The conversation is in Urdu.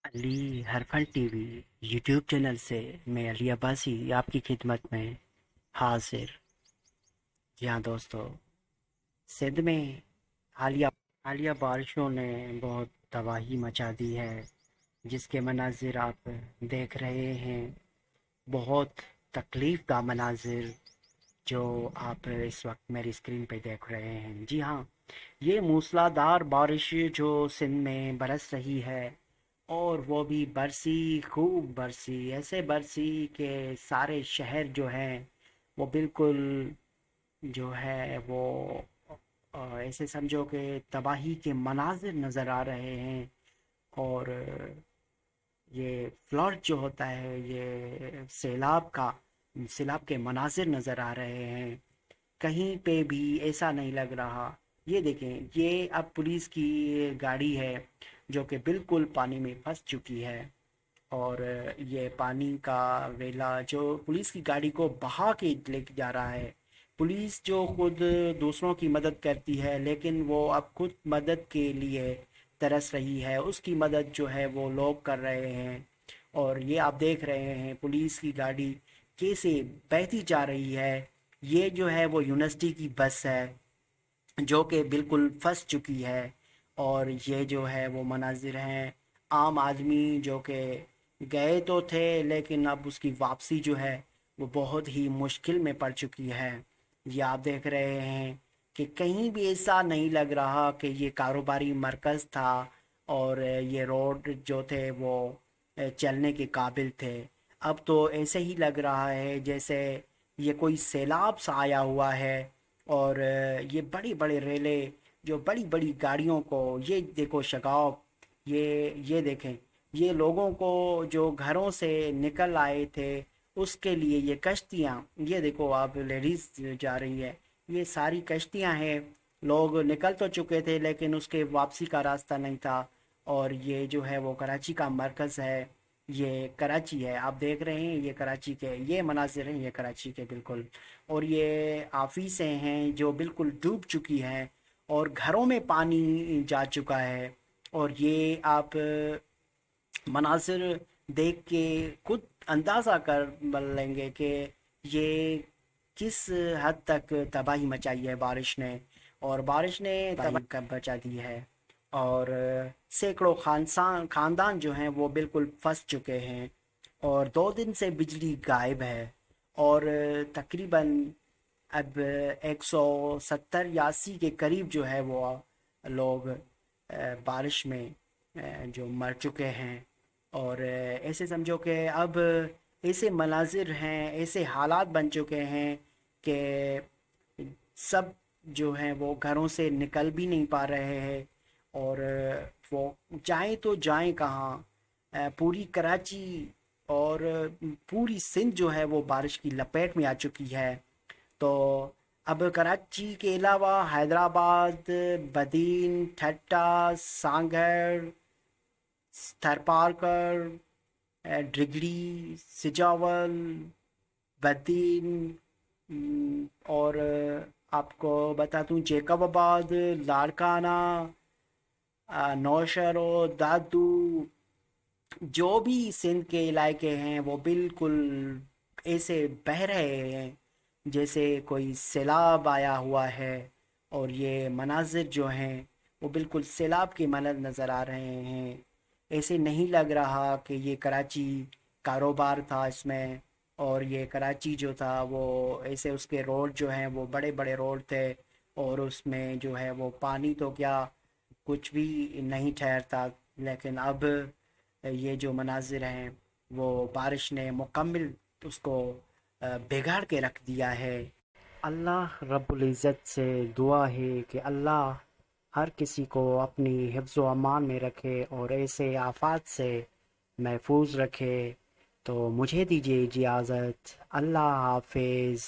علی ہرفل ٹی وی یوٹیوب چینل سے میں علی عباسی آپ کی خدمت میں حاضر۔ جی ہاں دوستو، سندھ میں حالیہ حالیہ بارشوں نے بہت تباہی مچا دی ہے، جس کے مناظر آپ دیکھ رہے ہیں۔ بہت تکلیف دہ مناظر جو آپ اس وقت میری اسکرین پہ دیکھ رہے ہیں۔ جی ہاں، یہ موسلادھار بارش جو سندھ میں برس رہی ہے، اور وہ بھی برسی، خوب برسی، ایسے برسی کہ سارے شہر جو ہیں وہ بالکل جو ہے وہ ایسے سمجھو کہ تباہی کے مناظر نظر آ رہے ہیں۔ اور یہ فلڈ جو ہوتا ہے، یہ سیلاب کے مناظر نظر آ رہے ہیں۔ کہیں پہ بھی ایسا نہیں لگ رہا۔ یہ دیکھیں، یہ اب پولیس کی گاڑی ہے جو کہ بالکل پانی میں پھنس چکی ہے، اور یہ پانی کا ویلا جو پولیس کی گاڑی کو بہا کے لے کے جا رہا ہے۔ پولیس جو خود دوسروں کی مدد کرتی ہے، لیکن وہ اب خود مدد کے لیے ترس رہی ہے۔ اس کی مدد جو ہے وہ لوگ کر رہے ہیں، اور یہ آپ دیکھ رہے ہیں پولیس کی گاڑی کیسے بہتی جا رہی ہے۔ یہ جو ہے وہ یونیورسٹی کی بس ہے جو کہ بالکل پھنس چکی ہے، اور یہ جو ہے وہ مناظر ہیں عام آدمی جو کہ گئے تو تھے، لیکن اب اس کی واپسی جو ہے وہ بہت ہی مشکل میں پڑ چکی ہے۔ یہ آپ دیکھ رہے ہیں کہ کہیں بھی ایسا نہیں لگ رہا کہ یہ کاروباری مرکز تھا، اور یہ روڈ جو تھے وہ چلنے کے قابل تھے۔ اب تو ایسے ہی لگ رہا ہے جیسے یہ کوئی سیلاب سا آیا ہوا ہے، اور یہ بڑی بڑے ریلے جو بڑی بڑی گاڑیوں کو، یہ دیکھو شگاف، یہ دیکھیں، یہ لوگوں کو جو گھروں سے نکل آئے تھے اس کے لیے یہ کشتیاں، یہ دیکھو آپ لیڈیز جا رہی ہے، یہ ساری کشتیاں ہیں۔ لوگ نکل تو چکے تھے لیکن اس کے واپسی کا راستہ نہیں تھا، اور یہ جو ہے وہ کراچی کا مرکز ہے۔ یہ کراچی ہے، آپ دیکھ رہے ہیں، یہ کراچی کے یہ مناظر ہیں، یہ کراچی کے بالکل۔ اور یہ آفیسیں ہیں جو بالکل ڈوب چکی ہیں، اور گھروں میں پانی جا چکا ہے۔ اور یہ آپ مناظر دیکھ کے خود اندازہ کر لیں گے کہ یہ کس حد تک تباہی مچائی ہے بارش نے، اور بارش نے تباہی کب مچا دی ہے۔ اور سینکڑوں خاندان جو ہیں وہ بالکل پھنس چکے ہیں، اور 2 دن سے بجلی غائب ہے، اور تقریباً اب 170 یا 80 کے قریب جو ہے وہ لوگ بارش میں جو مر چکے ہیں۔ اور ایسے سمجھو کہ اب ایسے مناظر ہیں، ایسے حالات بن چکے ہیں کہ سب جو ہیں وہ گھروں سے نکل بھی نہیں پا رہے ہیں، اور وہ جائیں تو جائیں کہاں۔ پوری کراچی اور پوری سندھ جو ہے وہ بارش کی لپیٹ میں آ چکی ہے۔ تو اب کراچی کے علاوہ حیدرآباد، بدین، ٹھٹا، سانگھر، تھرپارکر، ڈگری، سجاول، بدین، اور آپ کو بتا دوں جیکب آباد، لاڑکانہ، نوشہرو، دادو، جو بھی سندھ کے علاقے ہیں وہ بالکل ایسے بہہ رہے ہیں جیسے کوئی سیلاب آیا ہوا ہے۔ اور یہ مناظر جو ہیں وہ بالکل سیلاب کے منظر نظر آ رہے ہیں۔ ایسے نہیں لگ رہا کہ یہ کراچی کاروبار تھا اس میں، اور یہ کراچی جو تھا وہ ایسے اس کے روڈ جو ہیں وہ بڑے بڑے روڈ تھے، اور اس میں جو ہے وہ پانی تو کیا کچھ بھی نہیں ٹھہرتا۔ لیکن اب یہ جو مناظر ہیں وہ بارش نے مکمل اس کو بگاڑ کے رکھ دیا ہے۔ اللہ رب العزت سے دعا ہے کہ اللہ ہر کسی کو اپنی حفظ و امان میں رکھے اور ایسے آفات سے محفوظ رکھے۔ تو مجھے دیجیے اجازت، اللہ حافظ۔